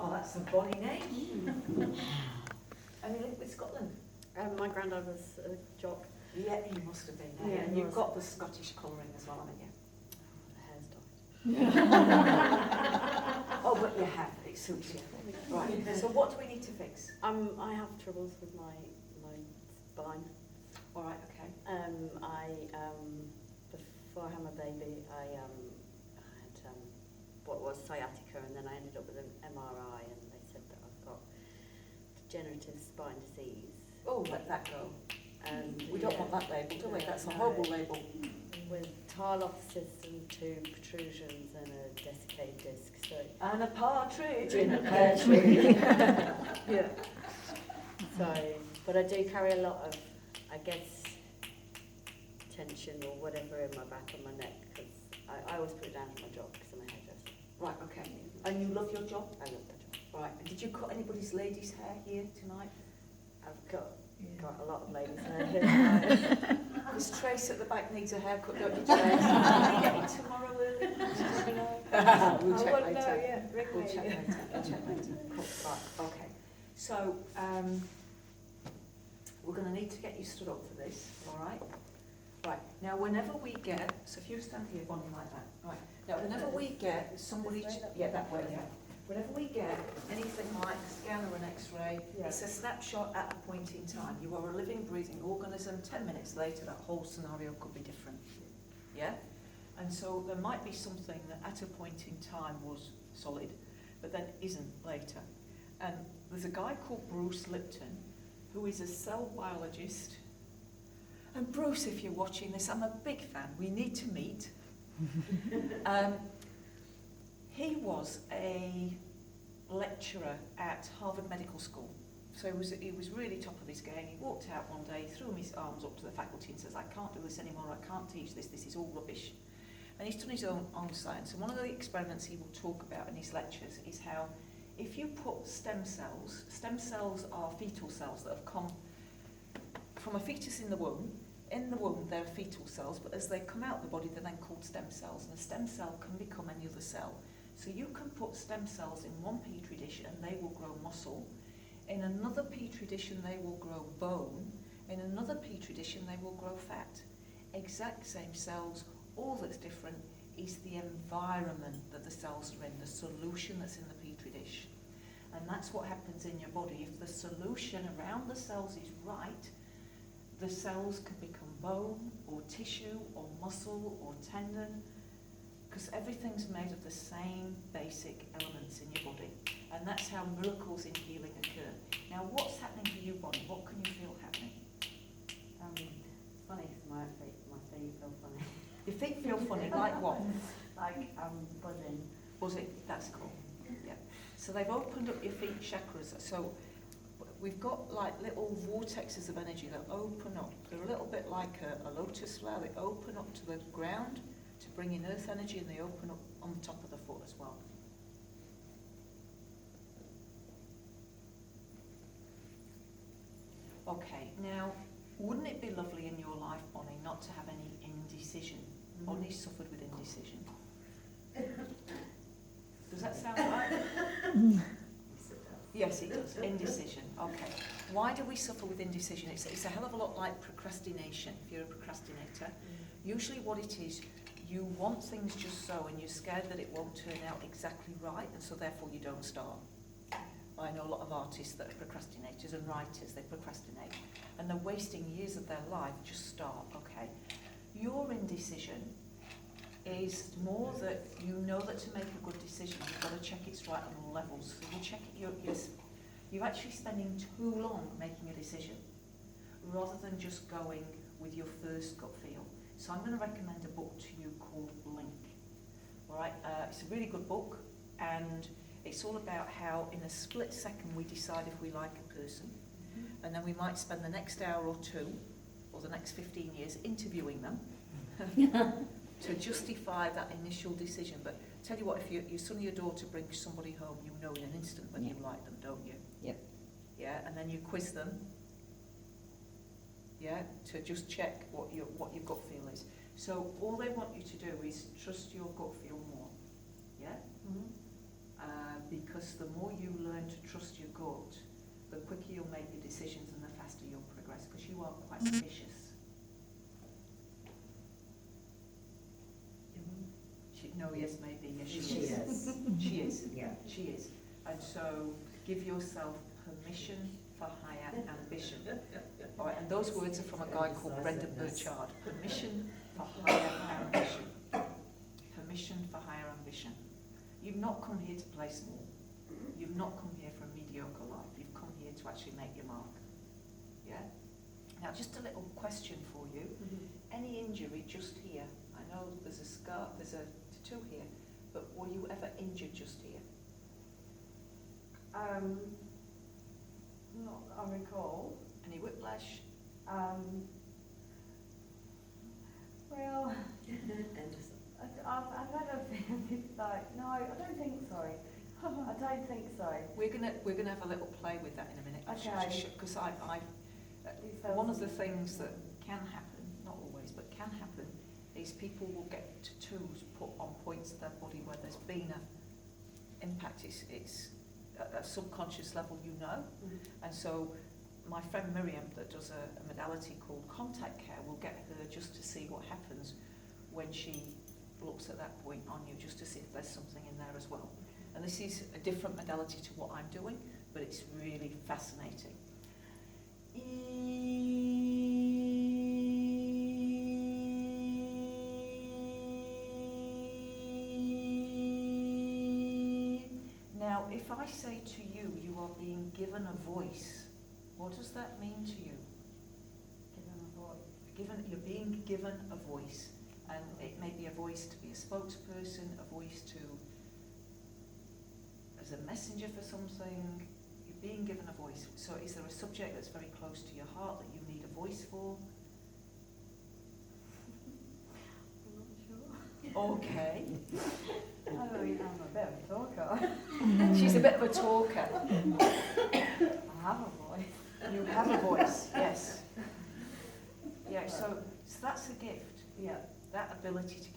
Oh, that's a bonny name. Any link with Scotland? My granddad was a jock. Yeah, he must have been. Yeah, and he you've was. got the Scottish colouring as well, haven't you? The hair's dyed. Oh, but you have. It suits you. Right. So what do we need to fix? I have troubles with my spine. All right. Okay. Before I had my baby, I had what was sciatica, and then I ended up with an MRI, and they said that I've got degenerative spine disease. Oh, let that go. And We don't want that label, do we? That's a horrible label. With Tarlophysis and 2 protrusions and a desiccated disc. So And a partridge in in a a pear pear tree. tree. Yeah. So, but I do carry a lot of, I guess, tension or whatever in my back and my neck, because I always put it down to my job because I'm a hairdresser. Right. Okay. And you love your job? I love my job. Right. And did you cut anybody's ladies' hair here tonight? I've got a lot of ladies hair. This Trace at the back needs a haircut, don't you, Trace? Can you get it tomorrow early? We'll check later. We'll check later. Cool. Right. Okay. So we're going to need to get you stood up for this. All right. Right. Now, whenever we get, so if you stand here, Bonnie, like that. Right. Now, whenever we get somebody, that way, yeah. Whenever we get anything like a scan or an X-ray, it's a snapshot at a point in time. You are a living, breathing organism. 10 minutes later, that whole scenario could be different. Yeah? And so there might be something that at a point in time was solid, but then isn't later. And there's a guy called Bruce Lipton, who is a cell biologist. And Bruce, if you're watching this, I'm a big fan. We need to meet. He was a lecturer at Harvard Medical School. So he was really top of his game. He walked out one day, threw his arms up to the faculty and says, I can't do this anymore, I can't teach this is all rubbish. And he's done his own science. And one of the experiments he will talk about in his lectures is how if you put stem cells are fetal cells that have come from a fetus in the womb. In the womb, they're fetal cells, but as they come out of the body, they're then called stem cells. And a stem cell can become any other cell. So you can put stem cells in one petri dish and they will grow muscle. In another petri dish and they will grow bone. In another petri dish and they will grow fat. Exact same cells. All that's different is the environment that the cells are in, the solution that's in the petri dish. And that's what happens in your body. If the solution around the cells is right, the cells can become bone or tissue or muscle or tendon, because everything's made of the same basic elements in your body. And that's how miracles in healing occur. Now, what's happening for you, Bonnie? What can you feel happening? It's funny because my feet feel funny. Your feet feel funny, like what? Like buzzing. Buzzing, that's cool. Yeah. So they've opened up your feet chakras. So we've got like little vortexes of energy that open up. They're a little bit like a lotus flower. They open up to the ground to bring in earth energy, and they open up on the top of the foot as well. Okay, now, wouldn't it be lovely in your life, Bonnie, not to have any indecision? Bonnie suffered with indecision. Does that sound right? Yes, it does. Indecision. Okay. Why do we suffer with indecision? It's a hell of a lot like procrastination, if you're a procrastinator. Usually what it is, you want things just so, and you're scared that it won't turn out exactly right, and so therefore you don't start. I know a lot of artists that are procrastinators and writers, they procrastinate, and they're wasting years of their life. Just start, okay? Your indecision is more that you know that to make a good decision, you've got to check it's right on all levels. So you check it, you're actually spending too long making a decision, rather than just going with your first gut feel. So I'm going to recommend a book to you called Blink. All right, it's a really good book, and it's all about how in a split second we decide if we like a person, and then we might spend the next hour or two, or the next 15 years interviewing them to justify that initial decision. But tell you what, if your son or your daughter brings somebody home, you know in an instant whether you like them, don't you? Yep. Yeah, and then you quiz them. Yeah, to just check what your gut feel is. So all they want you to do is trust your gut feel more. Yeah. Mm-hmm. Because because the more you learn to trust your gut, the quicker you'll make your decisions and the faster you'll progress, because you are quite ambitious. No, yes, maybe, yes, she is. She is. Yeah. She is. And so give yourself permission for higher ambition. All right, and those words are from a guy called Brendan Burchard. Permission for higher ambition. Permission for higher ambition. You've not come here to play small. You've not come here for a mediocre life. You've come here to actually make your mark. Yeah? Now, just a little question for you. Any injury just here? I know there's a scar, there's a tattoo here, but were you ever injured just here? Not that I recall. Any whiplash? Well, I've had a bit like, no, I don't think so. I don't think so. We're gonna have a little play with that in a minute. Okay. Because one of the things that can happen, not always, but can happen, is people will get tattoos put on points of their body where there's been a impact. It's at a subconscious level, you know. And so my friend Miriam, that does a modality called contact care, will get her just to see what happens when she looks at that point on you, just to see if there's something in there as well. And this is a different modality to what I'm doing, but it's really fascinating. Now, if I say to you, you are being given a voice, what does that mean to you? You're being given a voice, and it may be a voice to be a spokesperson, a voice to, as a messenger for something. You're being given a voice. So is there a subject that's very close to your heart that you need a voice for? I'm not sure. Okay. I'm a bit of a talker. She's a bit of a talker. I have a voice. You have a voice, yes. Yeah, so that's a gift, Yeah. that ability to